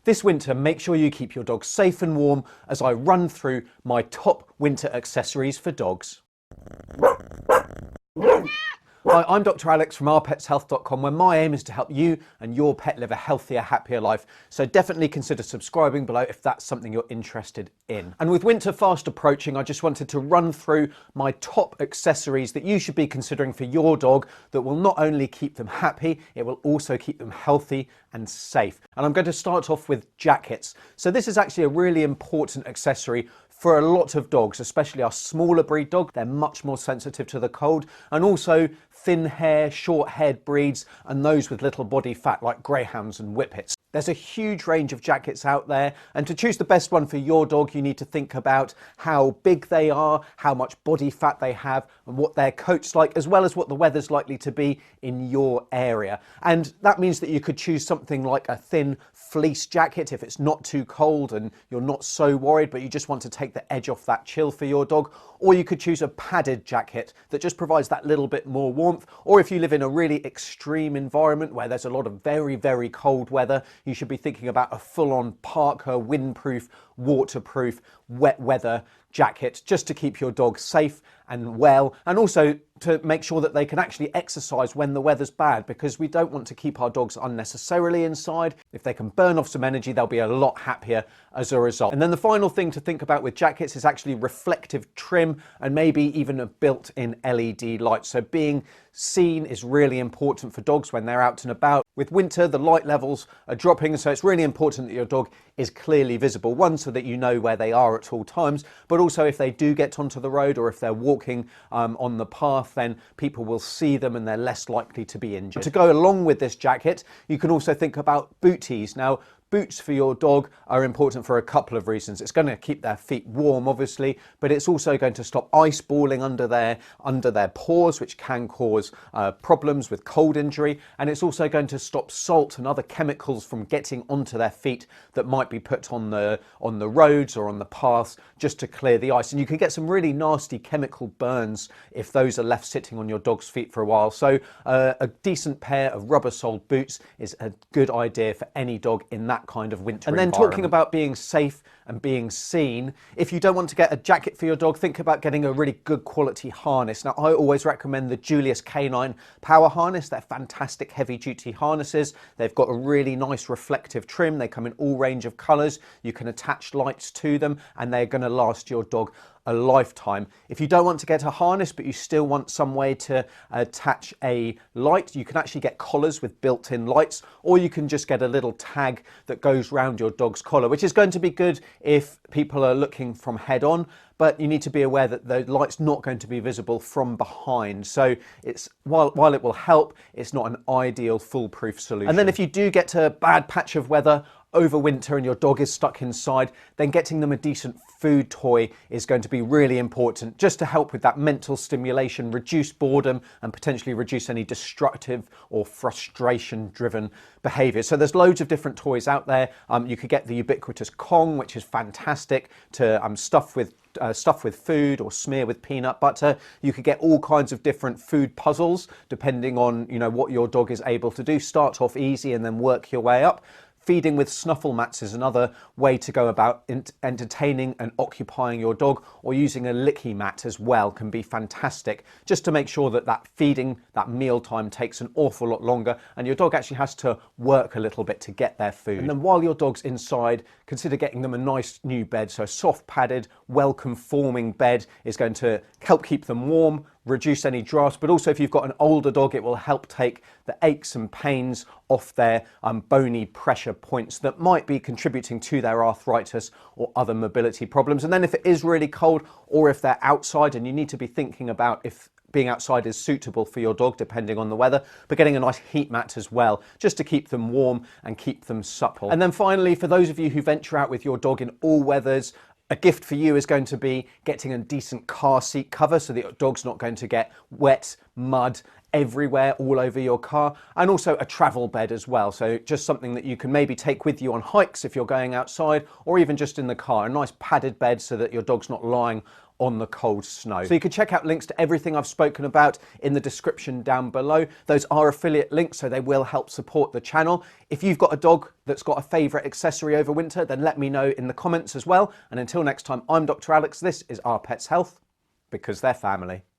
This winter, make sure you keep your dog safe and warm as I run through my top winter accessories for dogs. Hi, I'm Dr. Alex from ourpetshealth.com, where my aim is to help you and your pet live a healthier, happier life. So definitely consider subscribing below if that's something you're interested in. And with winter fast approaching, I just wanted to run through my top accessories that you should be considering for your dog that will not only keep them happy, it will also keep them healthy and safe. And I'm going to start off with jackets. So this is actually a really important accessory for a lot of dogs, especially our smaller breed dog. They're much more sensitive to the cold, and also thin hair, short haired breeds, and those with little body fat like greyhounds and whippets. There's a huge range of jackets out there, and to choose the best one for your dog, you need to think about how big they are, how much body fat they have, and what their coat's like, as well as what the weather's likely to be in your area. And that means that you could choose something like a thin fleece jacket if it's not too cold and you're not so worried, but you just want to take the edge off that chill for your dog. Or you could choose a padded jacket that just provides that little bit more warmth. Or if you live in a really extreme environment where there's a lot of very, very cold weather, you should be thinking about a full-on Parker, windproof, waterproof, wet weather jacket, just to keep your dog safe and well, and also to make sure that they can actually exercise when the weather's bad, because we don't want to keep our dogs unnecessarily inside. If they can burn off some energy, they'll be a lot happier as a result. And then the final thing to think about with jackets is actually reflective trim, and maybe even a built-in LED light. So being seen is really important for dogs when they're out and about. With winter, the light levels are dropping, so it's really important that your dog is clearly visible. One, so that you know where they are at all times, but also if they do get onto the road or if they're walking on the path, then people will see them and they're less likely to be injured. To go along with this jacket, you can also think about booties. Now, boots for your dog are important for a couple of reasons. It's going to keep their feet warm, obviously, but it's also going to stop ice balling under their paws, which can cause problems with cold injury. And it's also going to stop salt and other chemicals from getting onto their feet that might be put on the roads or on the paths just to clear the ice. And you can get some really nasty chemical burns if those are left sitting on your dog's feet for a while. So a decent pair of rubber-soled boots is a good idea for any dog in that kind of winter environment. And then talking about being safe and being seen, if you don't want to get a jacket for your dog, think about getting a really good quality harness. Now, I always recommend the Julius Canine Power Harness. They're fantastic heavy duty harnesses. They've got a really nice reflective trim. They come in all range of colors. You can attach lights to them and they're going to last your dog a lifetime. If you don't want to get a harness, but you still want some way to attach a light, you can actually get collars with built-in lights, or you can just get a little tag that goes round your dog's collar, which is going to be good if people are looking from head on, but you need to be aware that the light's not going to be visible from behind. So it's while it will help, it's not an ideal foolproof solution. And then if you do get a bad patch of weather over winter and your dog is stuck inside, then getting them a decent food toy is going to be really important, just to help with that mental stimulation, reduce boredom, and potentially reduce any destructive or frustration driven behavior. So there's loads of different toys out there. You could get the ubiquitous Kong, which is fantastic to stuff with food or smear with peanut butter. You could get all kinds of different food puzzles depending on what your dog is able to do. Start off easy and then work your way up. Feeding with snuffle mats is another way to go about entertaining and occupying your dog, or using a licky mat as well can be fantastic, just to make sure that that feeding, that meal time takes an awful lot longer and your dog actually has to work a little bit to get their food. And then while your dog's inside, consider getting them a nice new bed. So a soft padded, well conforming bed is going to help keep them warm, reduce any drafts, but also if you've got an older dog, it will help take the aches and pains off their bony pressure points that might be contributing to their arthritis or other mobility problems. And then if it is really cold, or if they're outside, and you need to be thinking about if being outside is suitable for your dog depending on the weather, but getting a nice heat mat as well, just to keep them warm and keep them supple. And then finally, for those of you who venture out with your dog in all weathers, a gift for you is going to be getting a decent car seat cover so that your dog's not going to get wet, mud everywhere all over your car, and also a travel bed as well. So just something that you can maybe take with you on hikes if you're going outside, or even just in the car. A nice padded bed so that your dog's not lying on the cold snow. So you can check out links to everything I've spoken about in the description down below. Those are affiliate links, so they will help support the channel. If you've got a dog that's got a favourite accessory over winter, then let me know in the comments as well. And until next time, I'm Dr. Alex. This is Our Pets Health, because they're family.